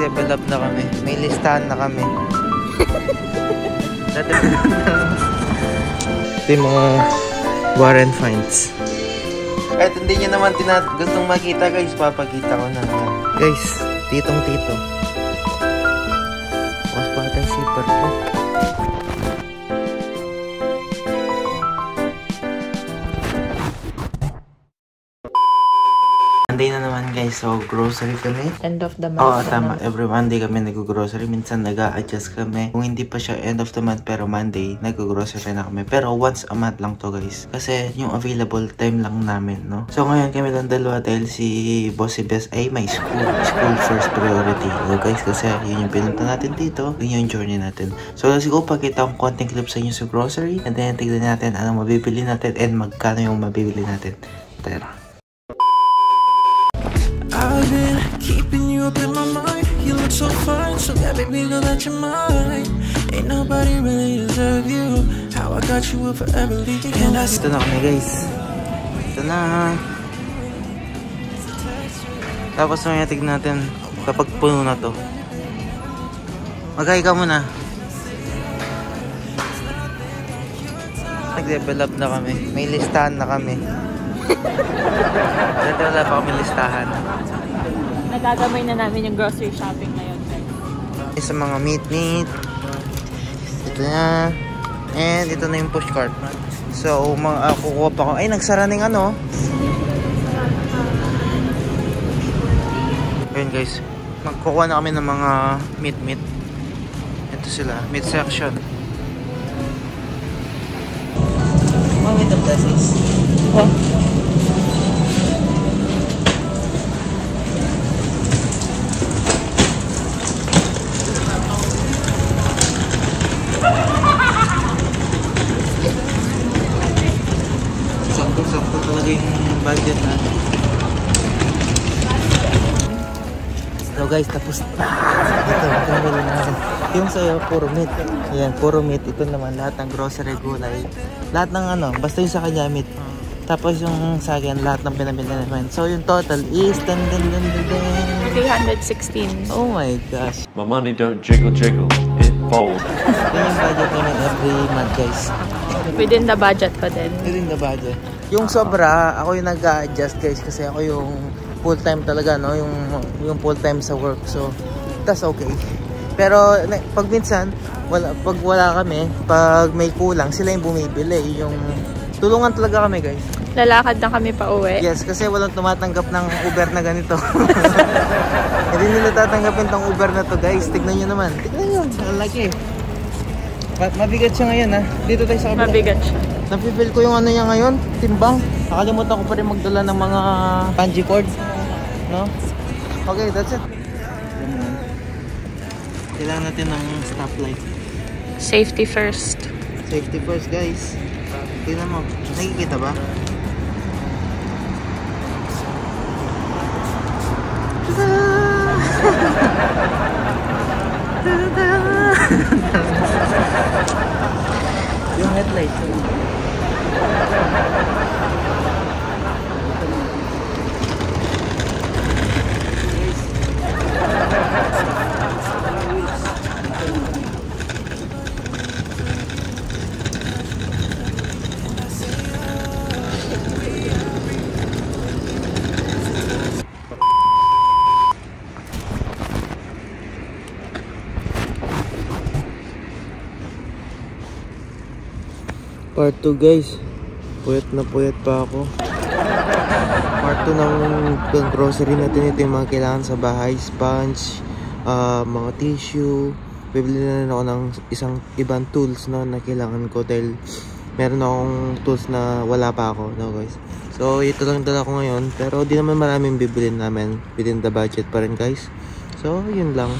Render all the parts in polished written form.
Nag-develop na kami. May listahan na kami. Ito yung mga Warren finds. Kahit hindi nyo naman gustong makita guys, papakita ko na. Guys, titong-tito. Was pa tayo zipper po. Monday na naman guys, so grocery kami. End of the month. Oo, tama. Every Monday kami nag-grocery. Minsan nag-a-adjust kami. Kung hindi pa siya end of the month, pero Monday, nag-grocery na kami. Pero once a month lang to guys. Kasi yung available time lang namin, no? So ngayon kami lang dalawa dahil si Bossy Best ay may school. School first priority. So guys, kasi yun yung pinunta natin dito. Yun yung journey natin. So siguro pakita akong konting clip sa inyo sa grocery. And then tignan natin anong mabibili natin and magkano yung mabibili natin. Tara. I've been keeping you up in my mind. You look so fine, so that made me know that you're mine. Ain't nobody really deserve you. How I got you will forever leave you. Ito na kami guys. Ito na. Tapos may tignan natin kapag puno na to. Magay ka muna. Nag-develop na kami. May listahan na kami. Dati wala pa kami listahan. Nagagamay na namin yung grocery shopping ngayon. Sa mga meat. Ito na. And ito na yung push cart. So, kukuha pa ko. Ay, nagsara ng ano. Ayun guys. Magkukuha na kami ng mga meat. Ito sila. Meat section. What with the blessings? What? Sakto talaga yung budget natin. So guys, tapos na. Ito natin. Yung sa'yo, puro meat. Ayan, puro meat. Ito naman, lahat ng grocery gulay. Lahat ng ano, basta yung sa kanya meat. Tapos yung sa akin, lahat ng pinamili naman. So yung total is 316. Oh my gosh. My money don't jiggle, it folds. Ito yung budget namin every month guys. Within the budget pa din. Within the budget. Yung sobra, ako yung nag-a-adjust guys kasi ako yung full-time talaga, no? Yung full-time sa work. So, that's okay. Pero pag minsan, pag wala kami, pag may kulang, sila yung bumibili. Yung tulungan talaga kami guys. Lalakad na kami pa uwi. Yes, kasi walang tumatanggap ng Uber na ganito. Hindi nila tatanggapin tong Uber na to guys. Tignan nyo naman. Tignan nyo, laki. Mabigat siya ngayon ha. Dito tayo sa kabila. Mabigat siya. Napifeel ko yung ano niya ngayon, timbang. Nakalimutan ko pa rin magdala ng mga bungee cord. No? Okay, that's it. Kailangan natin ng stoplight. Safety first. Safety first guys. Tingnan mo, nakikita ba? Yung headlight. Part 2 guys, puyat na puyat pa ako. Part 2 ng grocery natin. Ito yung mga kailangan sa bahay. Sponge, mga tissue. Bibili na rin ako ng ibang tools, no, na kailangan ko dahil meron akong tools na wala pa ako, no guys. So ito lang dala ko ngayon, pero di naman maraming bibilin namin, within the budget pa rin guys. So yun lang.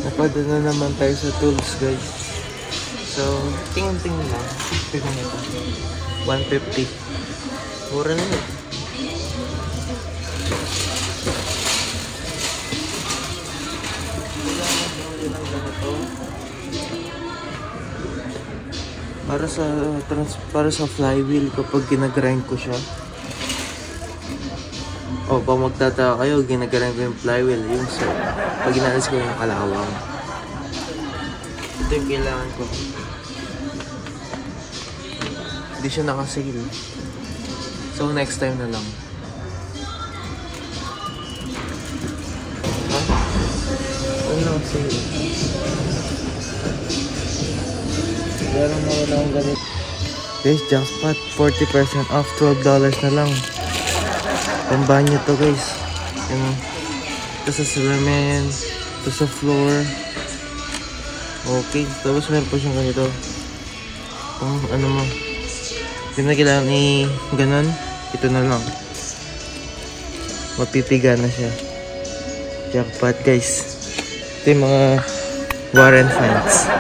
Napada na naman tayo sa tools guys. So tingin-tingin lang. Tingnan ito, 150. Mura na yun. to. Para sa flywheel kapag ginagrind ko siya. Oh, pag magtataka kayo, ginagrind ko yung flywheel. Yung pag inalis ko yung kalawang. Ito yung kailangan ko. Hindi siya nakasale. So, next time na lang. Ha? Ano nakasale? Meron mo na akong ganit. Guys, jackpot. 40% off. $12 na lang. Pambanyo to guys. Ito sa salamin. Ito sa floor. Okay. Tapos meron pa siyang ganito. Ano mo. Hindi na kailangan ganon. Ito na lang. Mapipiga na siya. Jackpot guys. Ito yung mga Warren fans.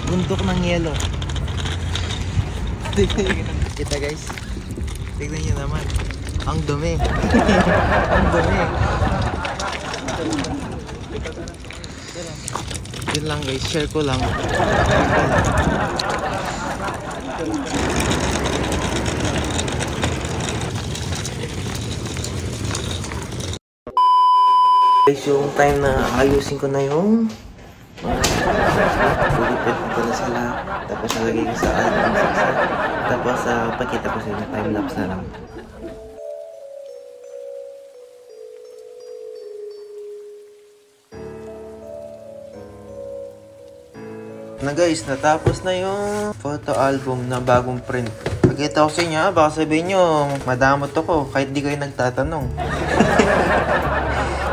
Bundok ng yelo. Kita guys. Tignan nyo naman. Ang dumi. Ang dumi. Yun lang guys. Share ko lang. Guys, yung time na ayusin ko na yung Lilipid ko na sila. Tapos nalagay ko sa album sa. Tapos pakita ko sa inyo, time-lapse na lang. Na guys, natapos na yung photo album na bagong print. Pakita ko sa inyo, baka sabihin nyo, madamot ako kahit di kayo nagtatanong.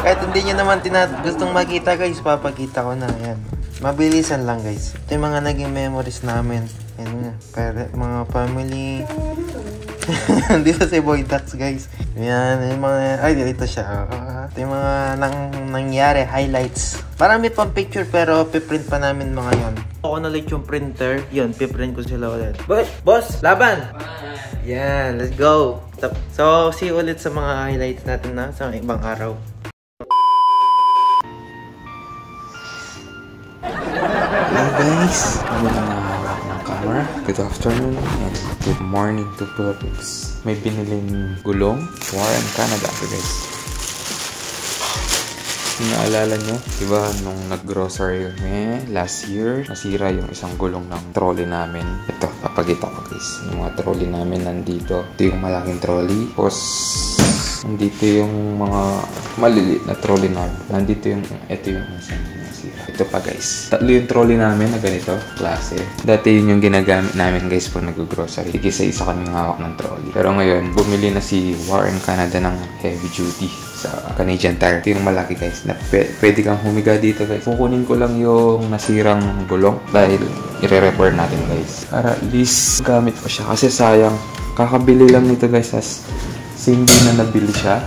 Kahit hindi nyo naman gustong makita guys, papakita ko na. Yan. Mabilisan lang guys. Ito yung mga naging memories namin. Yan nga. Mga family. Dito si Boy Tax guys. Yan. Yung mga... Ay, dito siya. Ito yung mga nangyari. Highlights. Marami pang picture pero piprint pa namin mga yon. Ako na ulit yung printer. Yun, piprint ko sila ulit. Boss, laban! Yan, let's go! So, see you ulit sa mga highlights natin na sa ibang araw. Hello guys! Ako na hawak ng camera. Good afternoon and good morning to Philippines. May biniling gulong. Warren, Canada ito guys. Kung naalala nyo, diba nung nag-grocery kami last year, nasira yung isang gulong ng trolley namin. Ito, papakita ko guys. Yung mga trolley namin nandito. Ito yung malaking trolley. Tapos, nandito yung mga maliliit na trolley namin. Nandito yung, ito yung isang nasira. Ito pa guys. Tatlo yung trolley namin na ganito, klase. Dati yun yung ginagamit namin guys pag nag-grocery. Isa-isa kami hawak ng trolley. Pero ngayon, bumili na si Warren Canada ng heavy duty sa Canadian Tire. Ito yung malaki guys na pwede kang humiga dito guys. Kukunin ko lang yung nasirang gulong dahil i-repair natin guys. Para at least gamit pa siya kasi sayang. Kakabili lang nito guys as same day na nabili siya.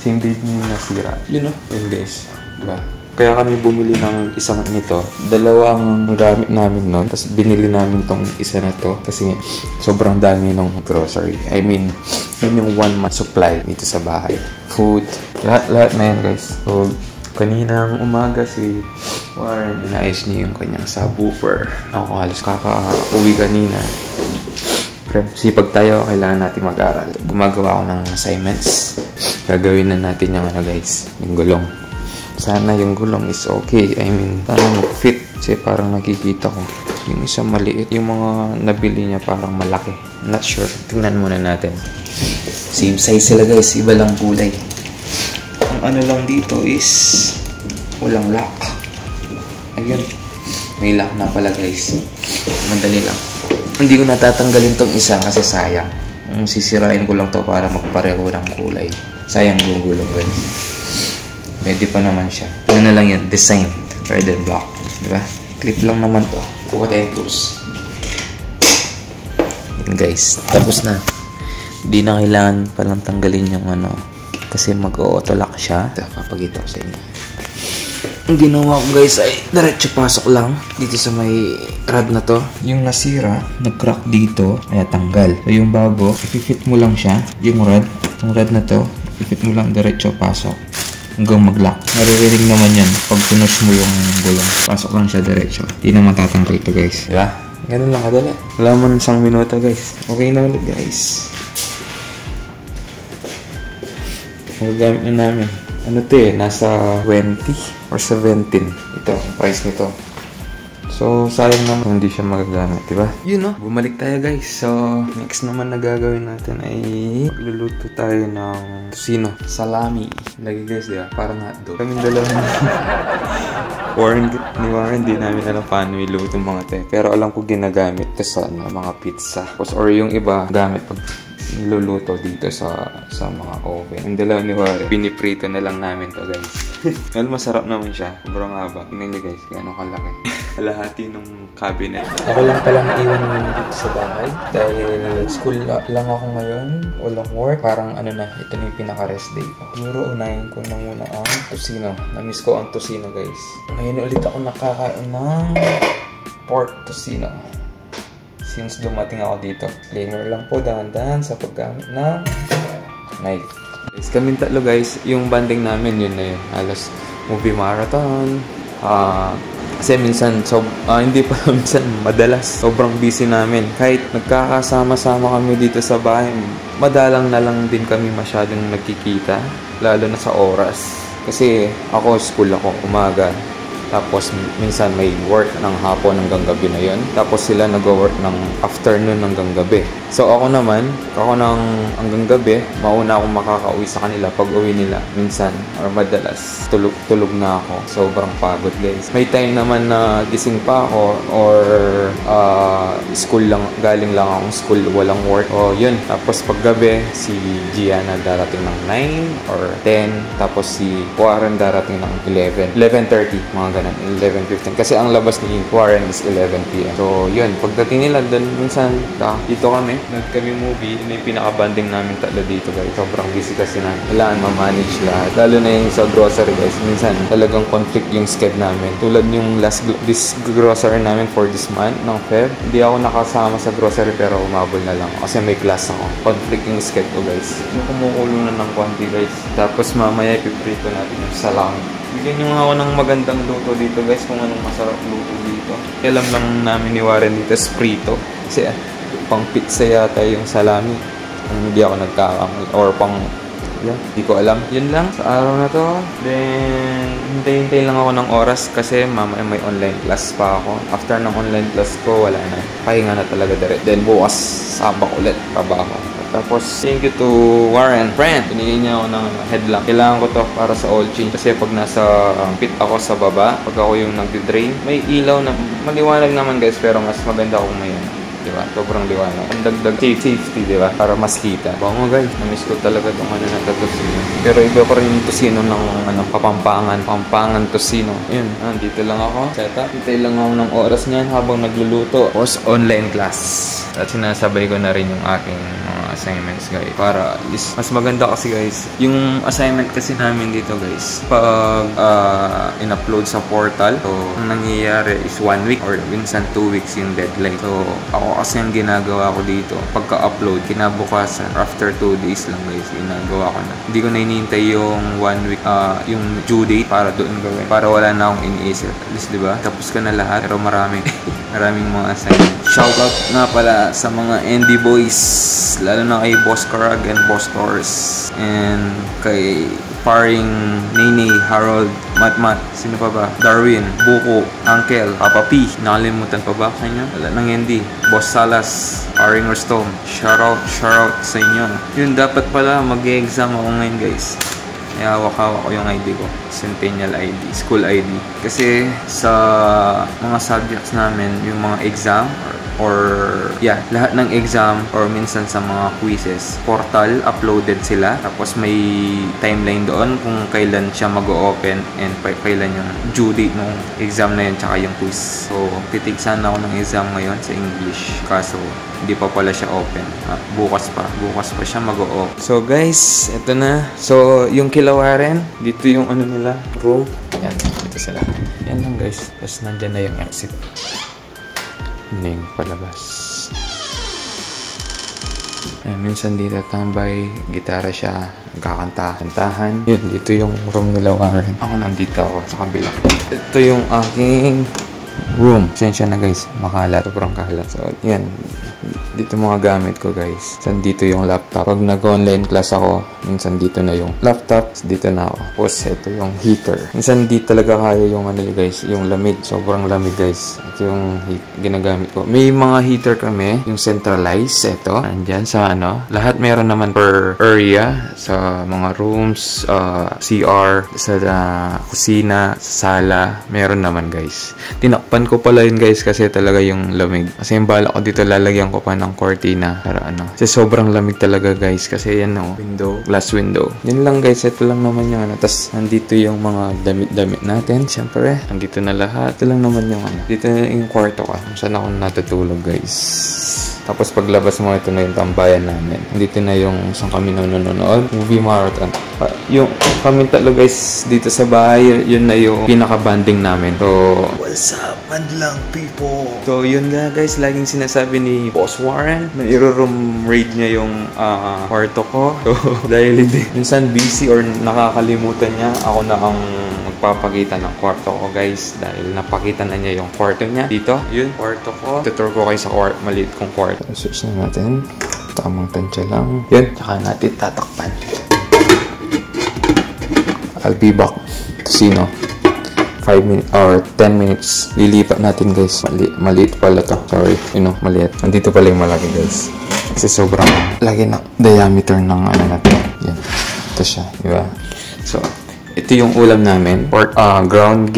Same day niya nasira. You know? Yun guys. Diba? Kaya kami bumili ng isang nito. Dalawang gamit namin nun. Tapos binili namin tong isa na to. Kasi sobrang dami ng grocery. I mean, yun yung 1 month supply dito sa bahay. Food. Lahat na yan guys. So, kaninang umaga si Warren, inaayos niya yung kanyang subwoofer. Ako halos kaka-uwi kanina. Pero sipag tayo, kailangan natin mag-aral. Gumagawa ako ng assignments. Gagawin na natin yung ano guys, yung gulong. Sana yung gulong is okay. I mean, sana mag-fit. Kasi parang nakikita ko yung isa maliit. Yung mga nabili niya parang malaki. Not sure. Tingnan muna natin. Same size sila guys. Iba lang kulay. Ang ano lang dito is walang lock. Ayun. May lock na pala guys. Madali lang. Hindi ko natatanggalin tong isa kasi sayang. Sisirain ko lang to para magpareho ng kulay. Sayang yung gulong guys. Pwede pa naman siya. Ano na lang yan? Design. Rather than block. Diba? Clip lang naman to. Kuha tayo tools. Yan guys. Tapos na. Hindi na kailangan palang tanggalin yung ano. Kasi mag-auto-lock siya. Ito, papagita ko sa inyo. Ang ginawa ko guys ay diretso pasok lang. Dito sa may rod na to. Yung nasira, nag-crack dito. Kaya tanggal. So yung bago, i-fit mo lang siya. Yung rod na to, i-fit mo lang diretso pasok. hanggang mag-lock. Naririnig naman yan pag pinush mo yung gulong. Pasok lang siya diretso. Hindi na matatanggal ito guys. Diba? Ganun lang kadali. Wala man isang minuto guys. Okay na ulit guys. Magagamit na namin. Ano to eh? Nasa 20 or 17. Ito, price nito. So, sayang naman kung hindi siya magagamit, diba? Yun no, bumalik tayo guys. So, next naman na gagawin natin ay luluto tayo ng tocino. Salami. Lagi guys, diba? Parang hotdog. Kaming dalawa na. Warren, di namin alam paano iluto mga te. Pero alam ko ginagamit to sa mga pizza. Or yung iba, gamit pag niluluto dito sa mga oven. Yung dalawa ni Warren, piniprito na lang namin to guys. Well, masarap naman siya. Sobrang haba. Tingnan niyo guys, gano'ng kalaki. Kalahati ng cabinet. Ako lang palang iwan dito sa bahay. Dahil school lang ako ngayon. Walang work. Parang ano na, ito na yung pinaka-rest day ko. Siguro unahin ko na muna ang tocino. Na-miss ko ang tocino guys. Ngayon ulit ako nakakain ng pork tocino. Since dumating ako dito. Disclaimer lang po, dahan-dahan sa paggamit ng knife. Guys, kaming tatlo guys, yung banding namin yun na yun. Halos movie marathon. Kasi minsan, hindi pa minsan, madalas. Sobrang busy namin. Kahit nagkakasama-sama kami dito sa bahay, madalang na lang din kami masyadong nagkikita. Lalo na sa oras. Kasi ako, school ako, umaga. Tapos minsan may work ng hapon hanggang gabi na yun. Tapos sila nag-work ng afternoon hanggang gabi. So ako naman, hanggang gabi, mauna akong makakauwi sa kanila pag uwi nila. Minsan, or madalas, tulog na ako. Sobrang pagod guys. May time naman na gising pa ako or school lang, galing lang akong school, walang work. O yun, tapos pag gabi, si Gianna darating ng 9 or 10. Tapos si Warren darating ng 11. 11:30, mga 11:15 kasi ang labas ni Warren is 11 PM. So yun, pagdating nila doon minsan dito kami, kami movie, yun yung pinaka-banding namin tatlo dito guys. Sobrang busy kasi na kailangan ma-manage lahat. Lalo na yung sa grocery guys, minsan talagang conflict yung schedule namin. Tulad yung this grocery namin for this month ng Feb, hindi ako nakasama sa grocery pero umabol na lang kasi may class ako. Conflict yung schedule guys. Kumukulo na ng konti guys. Tapos mamaya ipiprito natin yung salami. Bigyan nyo nga ako ng magandang luto dito guys, kung anong masarap luto dito. Alam lang namin ni Warren dito, sprito. Kasi pang pizza yata yung salami. Hindi ako nagkakamali. Or pang, hindi ko alam. Yun lang sa araw na to. Then, hintay-hintay lang ako ng oras kasi mamaya may online class pa ako. After ng online class ko, wala na. Pahinga na talaga direct. Then bukas, sabak ulit, trabaho. Tapos, thank you to Warren. Friend, pinigyan niya ako ng headlamp. Kailangan ko to para sa oil change. Kasi pag nasa pit ako sa baba, pag ako yung nagdi-drain, may ilaw na, maliwanag naman guys, pero mas maganda kung may diba? Sobrang liwanag. Ang dagdag safety, diba? Para mas kita. Bango guys, namiss ko talaga itong na tocino. Pero iba pa rin yung tocino ng Pampangan tocino. Ayun, dito lang ako. Hintay lang ako ng oras niyan habang nagluluto. Tapos online class. At sinasabay ko na rin yung aking mga assignments guys. Para mas maganda kasi guys. Yung assignment kasi namin dito guys, pag in-upload sa portal, so ang nangyayari is 1 week or minsan 2 weeks yung deadline. So ako kasi ang ginagawa ko dito, pagka-upload, kinabukasan, after 2 days lang guys, ginagawa ko na. Hindi ko na hinihintay yung 1 week, yung due date para doon gawin. Para wala na akong iniisip. At least diba, tapos ka na lahat, pero maraming mga assignment. Shoutout nga pala sa mga ND boys, lalo na kay Boss Karag and Boss Torres, and kay Paring Nene, Harold, Matmat, sino pa ba? Darwin, Buko, Uncle, Papa P. Nakalimutan pa ba kanya? Wala nang hindi. Boss Salas, Paring Rostom. Shoutout sa inyo. Yun, dapat pala mag-exam ako ngayon guys. Kaya hawak-hawak ko yung ID ko. Centennial ID, school ID. Kasi sa mga subjects namin, yung mga exam or lahat ng exam or minsan sa mga quizzes, portal uploaded sila, tapos may timeline doon kung kailan siya mag-o-open and kailan yung due date ng exam na yun tsaka yung quiz. So titigsan ako ng exam ngayon sa English, kaso hindi pa pala siya open. Bukas pa siya mag-o-open. So guys, ito na. So yung Kilawaren, dito yung ano nila, room. Yan, dito sila. Yan lang guys. Tapos nandyan na yung exit. Ning palabas. Minsan dito tambay, gitara siya, nagkakanta-kantahan. Yun, dito yung room nila Warren. Ako nandito ako sa kabila. Ito yung aking room. Sensya na guys, makalat. Sobrang kalat. So, yan. Dito mga gamit ko guys. Minsan dito yung laptop. Pag nag-online class ako, minsan dito na yung laptop. Dito na ako. Tapos ito yung heater. Minsan di talaga kaya yung ano guys, yung lamig. Sobrang lamig guys. Ito yung ginagamit ko. May mga heater kami. Yung centralized. Ito. Andyan sa ano. Lahat meron naman per area. Sa mga rooms, CR, sa kusina, sa sala. Meron naman guys. Tinakpan ko pala yun guys kasi talaga yung lamig. Kasi yung bala ko dito lalagyan ko pa ng cortina para ano. Kasi sobrang lamig talaga guys. Kasi yan o. Window. Glass window. Yun lang guys. Ito lang naman yung ano. Tapos nandito yung mga damit-damit natin. Siyempre. Nandito na lahat. Ito lang naman yung ano. Dito na yung kwarto ka. Saan ako natutulog guys. Tapos paglabas mo, ito na yung tambayan namin. Dito na yung saan kami nanonood. Movie marathon. Yung kami talo guys dito sa bahay, yun na yung pinaka-banding namin. So, what's up, madlang people? So, yun nga guys, laging sinasabi ni Boss Warren na i-room raid niya yung kwarto ko. So, dahil hindi minsan busy or nakakalimutan niya, ako na ang magpapakita ng kwarto ko guys. Dahil napakita na niya yung kwarto niya. Dito, yun, kwarto ko. Tutur ko kayo sa maliit kong kwarto. Switch na natin. Tamang tansya lang. Yun, tsaka natin tatakpan. I'll be back. Sino? 5 minutes or 10 minutes. Lilipat natin guys. Maliit pala to. Sorry. Maliit. Nandito pala yung malaki guys. Kasi sobrang lagi na diameter ng ano natin. Yan. Ito siya. Diba? So, ito yung ulam namin. Pork, ground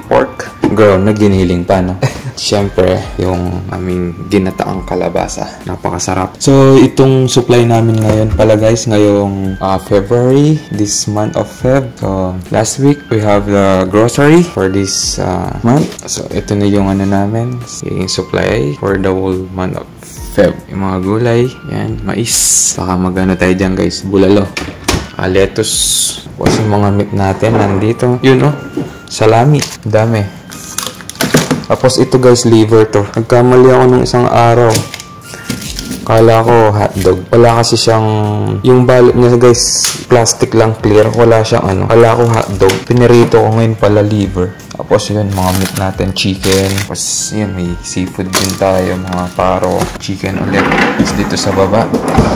pork. Ground na giniling pa, no? Siyempre, yung aming ginataang kalabasa. Napakasarap. So, itong supply namin ngayon pala guys, ngayong February, this month of Feb. So, last week, we have the grocery for this month. So, ito na yung ano namin, yung supply for the whole month of Feb. Yung mga gulay, yan, mais. Saka magano tayo dyan guys, bulalo. Lettuce. Tapos yung mga meat natin, nandito. Yun, oh. Salami. Dami. Tapos ito guys, liver to. Nagkamali ako nung isang araw. Kala ko hotdog. Wala kasi siyang... Yung balot niya guys, plastic lang, clear. Wala siyang ano. Kala ko hotdog. Pinirito ko ngayon pala liver. Tapos yun, mga meat natin, chicken. Tapos yun, may seafood din tayo. Mga paro, chicken ulit. Tapos dito sa baba,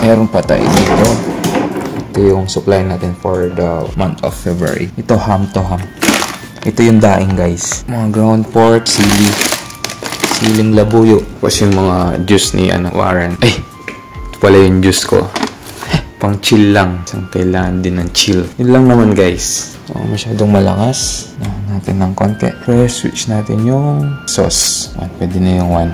meron pa tayo dito. Ito yung supply natin for the month of February. Ito ham to ham. Ito yung daing guys. Mga ground pork, siling labuyo. Tapos yung mga juice ni Warren. Ay! Ito pala yung juice ko. Pang chill lang. Isang kailangan din ng chill. Yun lang naman guys. Masyadong malakas. Natin ng konti. First, switch natin yung sauce. Pwede na yung one.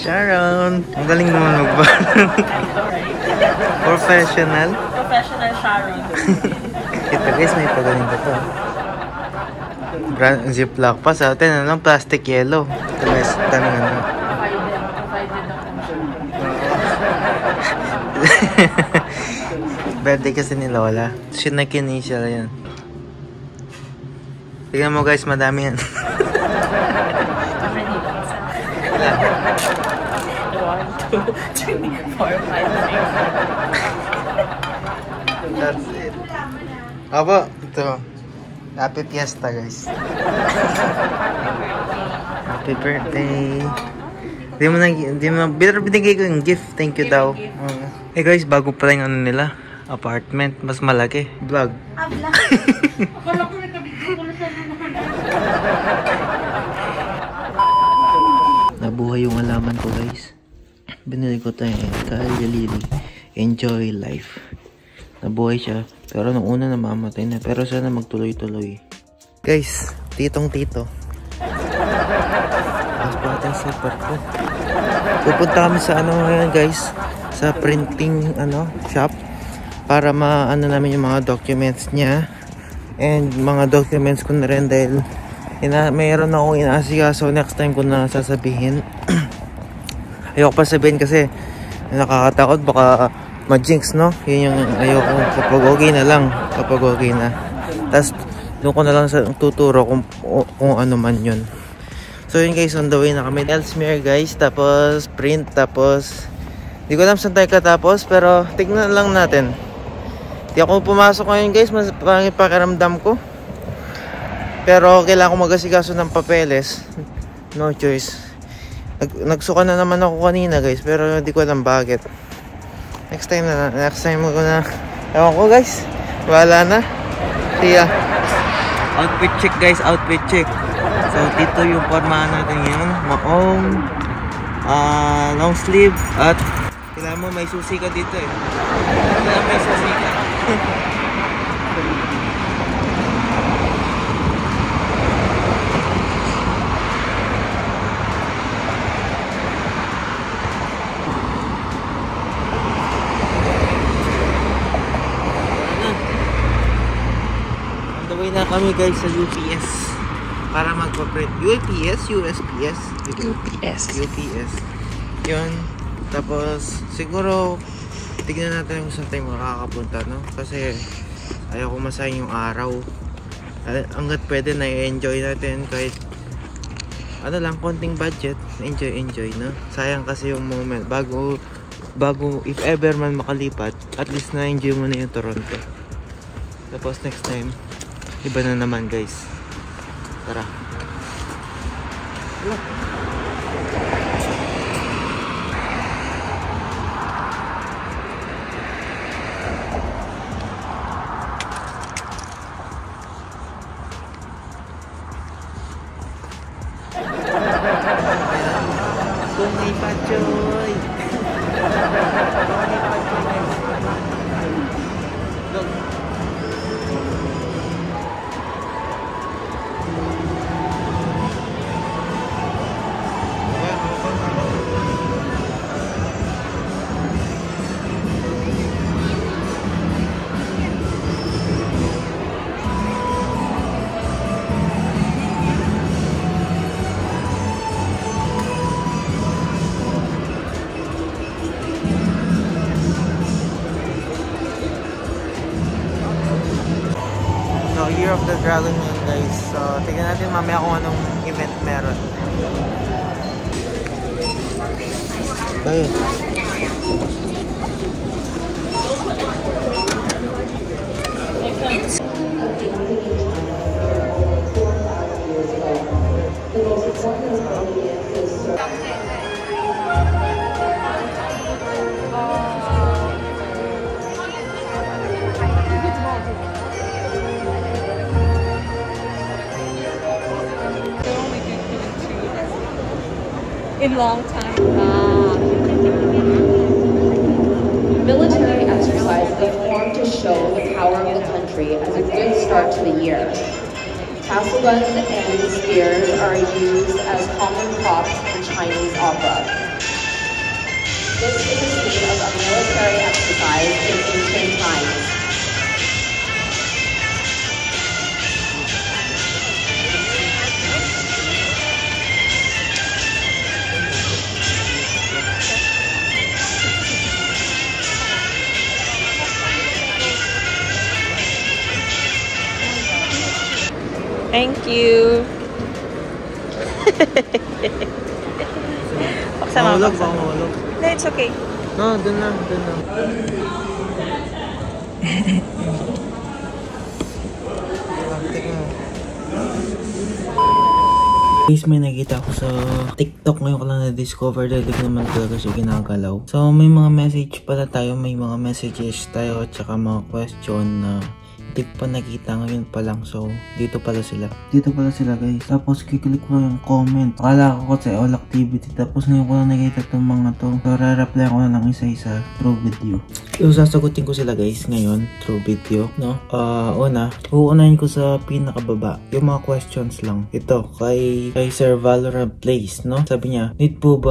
Sharon! Ang galing naman magbalong. Professional. Professional Sharon. Ito guys, may pagaling ko to. Ziploc pa sa atin. Anong plastic yellow? Ito guys, tanong ano. Birthday kasi ni Lola. Sinakinisya yan. Tignan mo guys, madami yan. 1, 2, 3, 4, 5, 6. That's it. Aba, ito. Happy Fiesta guys. Happy birthday. Di mo binigay ko yung gift. Thank you daw. Hey guys, bago pa lang ano nila. Apartment. Mas malaki. Vlog. Vlog. Akala ko nabuhay yung alaman ko guys. Binili ko tayo Kalyalili. Enjoy life. Nabuhay siya. Pero nung una namamatay na. Pero sana magtuloy-tuloy. Guys, titong-tito. Tapos pa natin sa parko. Pupunta kami sa ngayon guys. Sa printing shop. Para maano namin yung mga documents niya. And mga documents ko na rin dahil mayroon akong inaasikaso next time ko na sasabihin. Ayoko pa sabihin kasi nakakatakot, baka ma-jinx, no? Yun yung ayoko kapag okay na lang. Kapag okay na. Tapos, doon ko na lang tuturo kung ano man yun. So yun guys, on the way na kami. Ellesmere guys, tapos print, tapos di ko alam saan tayo katapos, pero tignan lang natin. Di ako pumasok ngayon guys, mas pangit pakiramdam ko. Pero kailangan ko mag-asikaso ng papeles. No choice. Nagsuka na naman ako kanina guys, pero di ko alam bakit. Next time ko na. Ewan ko guys, wala na. See ya. Outfit check guys, outfit check. So dito yung forma natin ngayon, maong long sleeve, at kailangan mo may susi ka dito eh. Kailangan may susi ka. On the way na kami guys sa UPS para magpa-print. UPS? USPS? UPS. Yun. Tapos, siguro, tignan natin kung saan tayo makakapunta, no? Kasi, ayaw ko masayang yung araw. Hanggat pwede, na-enjoy natin kahit, ano lang, konting budget. Enjoy, no? Sayang kasi yung moment. Bago, if ever man makalipat, at least na-enjoy mo na yung Toronto. Tapos, next time, iba na naman, guys. Tara. Hello. Tunay pa, Choy. Year of the Dragon yun guys. So, tignan natin mamaya kung anong event meron. Ayun. In long time. Military exercise is formed to show the power of the country as a good start to the year. Tassel guns and spears are used as common props in Chinese opera. This is a scene of a military exercise in ancient times. Thank you. Buksan mo. Mahulog, baka mahulog. No, it's okay. No, dun na. Guys, may nakita ako sa TikTok ngayon ko lang na-discover dahil di ko naman talaga siya ginagalaw. So, may mga message pala tayo, may mga messages tayo at saka mga question na di pa nakita ngayon pa lang. So, dito pala sila guys. Tapos, kiklik ko yung comment. Akala ko kasi all activity. Tapos, ngayon ko lang nakita itong mga to. So, re-reply ko na lang isa-isa through video. So, sasagutin ko sila guys ngayon through video, no? Uunahin ko sa pinakababa yung mga questions lang. Ito, kay Sir Valorant Place, no? Sabi niya, need po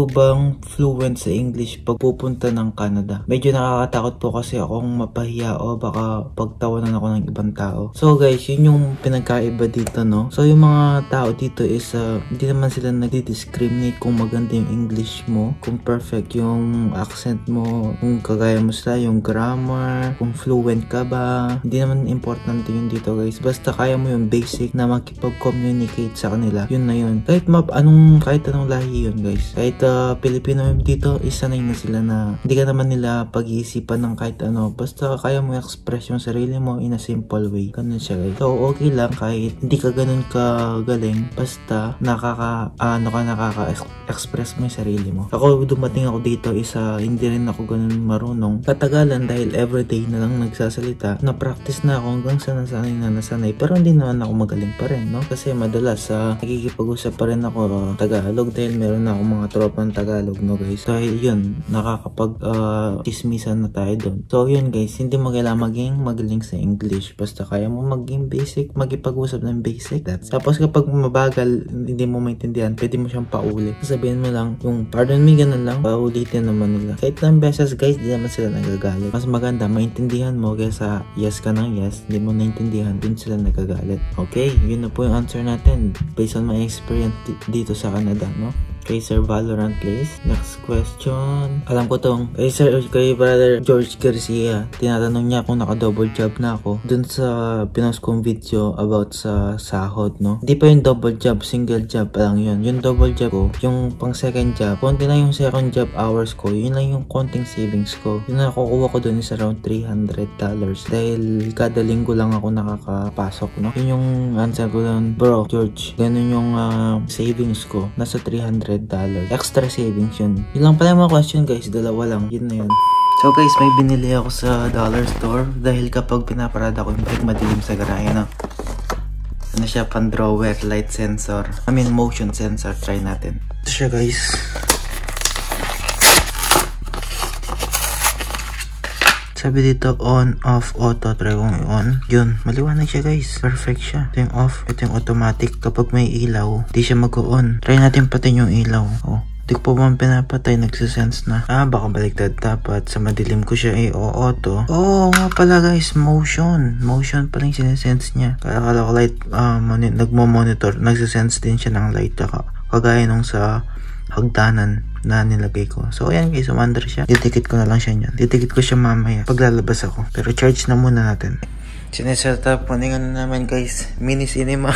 bang fluent sa English pag pupunta ng Canada? Medyo nakakatakot po kasi akong mapahiya o baka pagtawanan ako ng ibang tao. So guys, yun yung pinagkaiba dito, no? So yung mga tao dito is hindi naman sila nagdi-discriminate kung maganda yung English mo, kung perfect yung accent mo, kung kagaya mo sila, yung grammar, kung fluent ka ba. Hindi naman importante yun dito guys. Basta kaya mo yung basic na makipag-communicate sa kanila. Yun na yun. Kahit anong lahi yun guys. Kahit Pilipino dito, isanay na sila na hindi ka naman nila pag-iisipan ng kahit ano. Basta kaya mo express yung sarili mo in a simple way. Ganun siya guys. So okay lang kahit hindi ka ganun kagaling. Basta nakaka-express mo yung sarili mo. Ako dumating ako dito hindi rin ako ganun marunong. Katagalan dahil everyday na lang nagsasalita. Na-practice na ako hanggang sa nasanay. Pero hindi naman ako magaling pa rin, no? Kasi madalas nakikipag-usap pa rin ako Tagalog dahil meron na akong mga tropang Tagalog, no guys? Dahil yun, nakakapag-chismisan na tayo doon. So yun guys, hindi mo kailangan maging magaling sa English. Basta kaya mo maging basic, magipag-usap ng basic. Tapos kapag mabagal, hindi mo maintindihan, pwede mo siyang pauli. Sabihin mo lang, yung pardon me, ganun lang, paulitin naman nila. Kahit lang beses guys, di naman sila nagagalit. Mas maganda, maintindihan mo kaysa yes ka ng yes, hindi mo naintindihan, dun sila nagagalit. Okay, yun na po yung answer natin based on my experience dito sa Canada, no? Kay Sir Valorant please. Next question. Alam ko tong kay Brother George Garcia. Tinatanong niya kung naka-double job na ako dun sa pinost kong video about sa sahod, no? Hindi pa yung double job, single job pa lang yun. Yung double job ko, yung pang second job, konti lang yung second job hours ko. Yun lang yung konting savings ko. Yun na nakukuha ko dun is around $300 dahil kada linggo lang ako nakakapasok, no? Yun yung answer ko dun. Bro, George, ganun yung savings ko. Nasa $300. Extra savings yun. Yun lang pala yung mga question guys. Dalawa lang. Yun na yun. So guys, may binili ako sa dollar store dahil kapag pinaparada ko yung bike madilim sa garahe, no? Ano siya, pan-drawer light sensor. Motion sensor. Try natin. Ito siya guys. Sabi dito on, off, auto. Try kong on. Yun, maliwanag siya guys. Perfect siya. Ito yung off. Ito yung automatic. Kapag may ilaw, di siya mag-on. Try natin pati yung ilaw. Oh, di ko pa bang pinapatay, nagsisense na. Baka baliktad. Dapat sa madilim ko siya auto. Oo nga pala guys, motion pala yung sinesense niya. Kaya akala ko light, nagmo-monitor. Nagsisense din siya ng light. Kagaya nung sa hagdanan na nilagay ko. So ayan guys, umandar siya. Didikit ko na lang siya niyan. Didikit ko siya mamaya paglalabas ako. Pero charge na muna natin. Sineset up na naman guys. Mini cinema.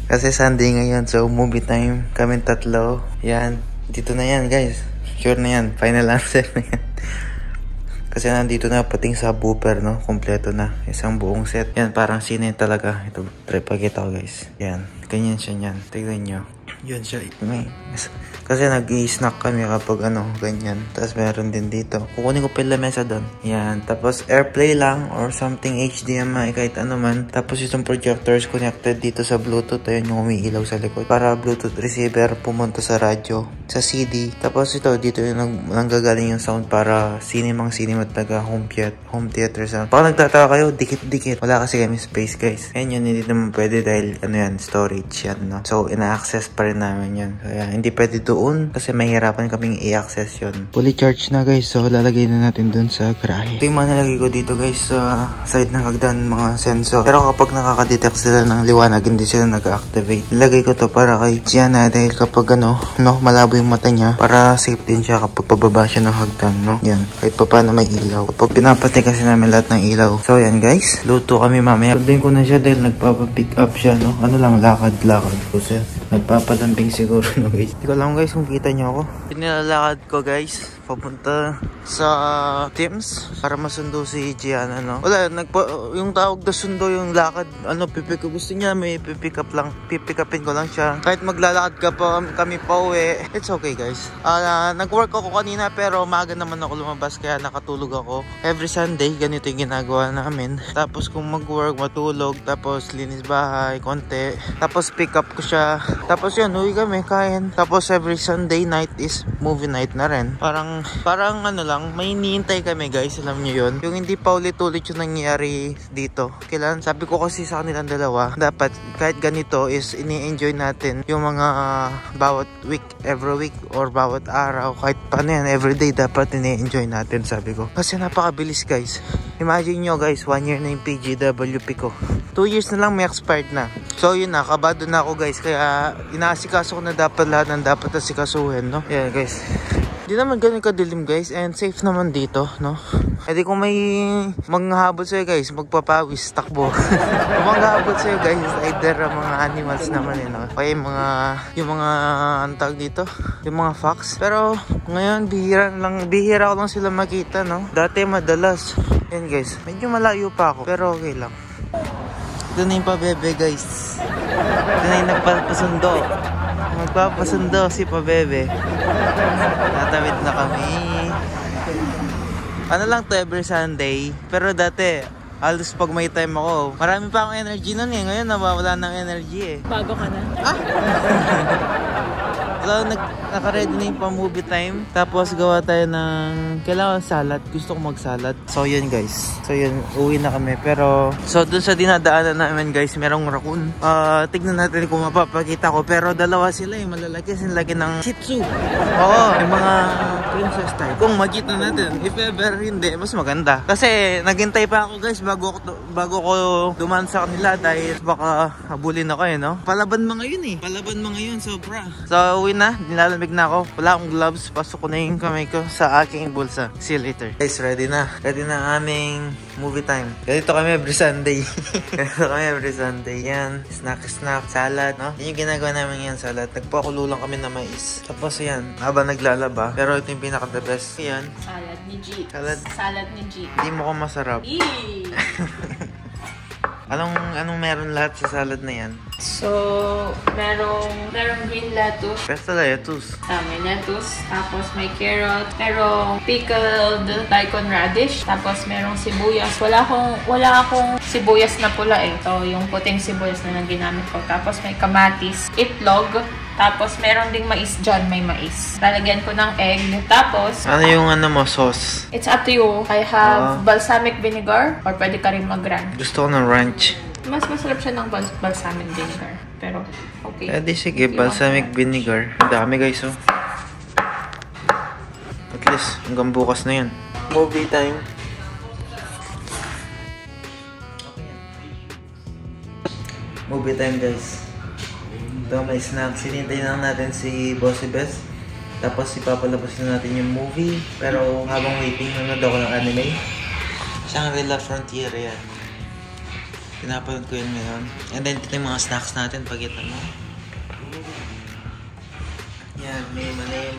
Kasi Sunday ngayon. So movie time. Kami tatlo. Yan. Dito na yan guys. Sure na yan. Final answer na yan. Kasi nandito na pating subwoofer, no? Kompleto na. Isang buong set. Yan, parang sine talaga. Ito, try pakita ko guys. Yan. Ganyan siya yan. Tignan nyo. Yun siya. Kasi nag-i-snack kami kapag ganyan. Tapos meron din dito. Kukunin ko pa yung lamesa doon. Yan. Tapos AirPlay lang or something HDMI kahit ano man. Tapos itong projector is connected dito sa Bluetooth. Ayan yung umiilaw sa likod. Para Bluetooth receiver pumunta sa radyo. Sa CD. Tapos ito, dito yung nanggagaling yung sound para cinema taga home theater sound. Baka nagtataka kayo, dikit-dikit. Wala kasi kami space guys. Ayan yun, hindi naman pwede dahil storage yan, no? So, ina-access pa rin namin yan. Kaya hindi pwede doon kasi mahirapan kaming i-access yun. Fully charged na guys. So lalagay na natin dun sa garahe. Ito yung mga nalagay ko dito guys sa side ng hagdan, mga sensor. Pero kapag nakaka-detect sila ng liwanag, hindi sila nag-activate. Nilagay ko to para kay Gianna dahil kapag malabo yung mata niya, para safe din siya kapag pababa siya ng hagdan, no? Yan. Kahit pa paano may ilaw. Kapag pinapatay kasi namin lahat ng ilaw. So yan guys, luto kami mamaya. Sundin ko na siya dahil nagpapapick up siya, no? Lakad ko siya. Nagpapadambing siguro, no guys. Hindi ko alam guys kung kita niyo ako. Pinilalakad ko guys papunta sa Teams para masundo si Gianna, no? Wala, yung tawag na sundo yung lakad, pipick up. Gusto niya may pipick upin ko lang siya. Kahit maglalakad ka pa kami pa uwi, it's okay guys. Nag-work ako kanina pero maaga naman ako lumabas kaya nakatulog ako. Every Sunday, ganito yung ginagawa namin. Tapos kung mag-work, matulog, tapos linis bahay, konti. Tapos pick up ko siya. Tapos yun, uwi kami, kain. Tapos every Sunday night is movie night na rin. Parang lang, may hinihintay kami guys, alam nyo yun. Yung hindi pa ulit-ulit yung nangyari dito. Kailan, sabi ko kasi sa kanilang dalawa, dapat kahit ganito is ini-enjoy natin yung mga bawat week, every week, or bawat araw, kahit paano yan, everyday dapat ini-enjoy natin, sabi ko. Kasi napakabilis guys. Imagine nyo guys, 1 year na yung PGWP ko. 2 years na lang may expired na. So yun na, kabado na ako guys. Kaya inaasikaso ko na dapat lahat ng dapat asikasuhin, no? Yeah guys. Di naman ganun kadilim guys, and safe naman dito, no? E di kung may manghahabol sa'yo guys, magpapawis, takbo. Kung manghahabol sa'yo guys, either mga animals naman no? Kaya yung mga antag dito, yung mga fox. Pero ngayon, bihira ko lang sila makita, no? Dati madalas. Yan guys, medyo malayo pa ako, pero okay lang. Ito na yung pabebe guys. Ito na yung nagpapasundo. Magpapasundo si pabebe. Natawid na kami. Ano lang to, every Sunday. Pero dati, halos pag may time ako, marami pa akong energy nun eh. Ngayon, nawawala ng energy eh. Bago ka na. So, naka-ready na yung pa-movie time. Tapos, gawa tayo ng kailangan salad. Gusto ko mag-salad. So, yun guys. So, yun. Uwi na kami. Pero, so, dun sa dinadaanan namin guys, merong raccoon. Tignan natin kung mapapakita ko. Pero, dalawa sila eh. Malalaki. Sinlaki ng Shih Tzu. Oo. Yung mga princess type. Kung makita natin, if ever hindi, mas maganda. Kasi, naghintay pa ako guys bago ko dumaan sa kanila dahil baka habulin ako eh, no? Palaban mga yun eh. Palaban mga yun, sobra. So, uwi na. Nilalamig na ako. Wala akong gloves. Pasok ko na yung kamay ko sa aking bulsa. See you later. Guys, ready na. Ready na aming movie time. Ganito kami every Sunday. Ganito kami every Sunday. Yan. Snack, salad, no? Yan yung ginagawa namin yan, salad. Nagpakulo lang kami na mais. Tapos yan, habang naglalaba. Pero ito yung pinaka-the best. Yan. Salad ni G. Salad ni G. Hindi mo ko masarap. Anong meron lahat sa salad na yan? So, merong green lettuce. Basta lettuce. May lettuce. Tapos may carrot. Merong pickled daikon radish. Tapos merong sibuyas. Wala akong sibuyas na pula eh. So, yung puting sibuyas na lang ginamit ko. Tapos may kamatis, itlog. Tapos meron ding mais dyan. May mais. Lalagyan ko ng egg. Tapos, ano yung sauce? it's up to you. I have balsamic vinegar or pwede ka rin mag-ranch. Gusto ko ng ranch. Mas masarap siya ng balsamic vinegar. Pero, okay. Di sige, balsamic vinegar. Ang dami guys, oh. At least, hanggang bukas na yun. Movie time. Movie time guys. Ito may snacks. Sinintay lang natin si Bossy Best. Tapos ipapalabas na natin yung movie. Pero habang waiting, nanood ako ng anime. Shangri-La Frontier yan. Pinapanood ko yun ngayon. And then ito yung mga snacks natin. Pagkita mo. Yan. May manay,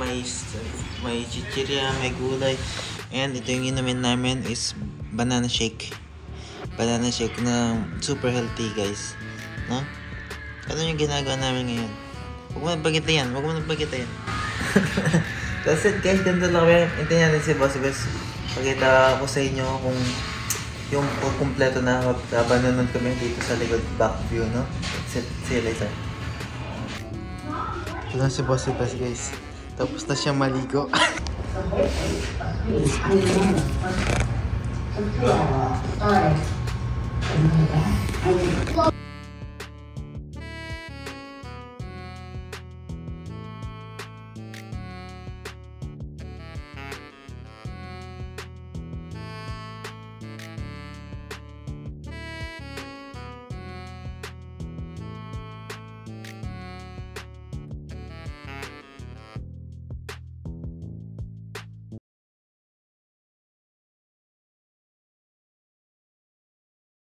may chichirya, may gulay. And ito yung inumin namin is banana shake. Banana shake na super healthy guys. No? Ano yung ginagawa namin ngayon? Huwag mo nagpagkita yan. That's it guys. Ganito lang kami. Hintayin natin si Bossy Best. Pakita ko sa inyo kung yung kumpleto na habang nanonood kami dito sa likod back view, no? That's it. See you later. Ito na si Bossy Best guys. Tapos na siya maligo.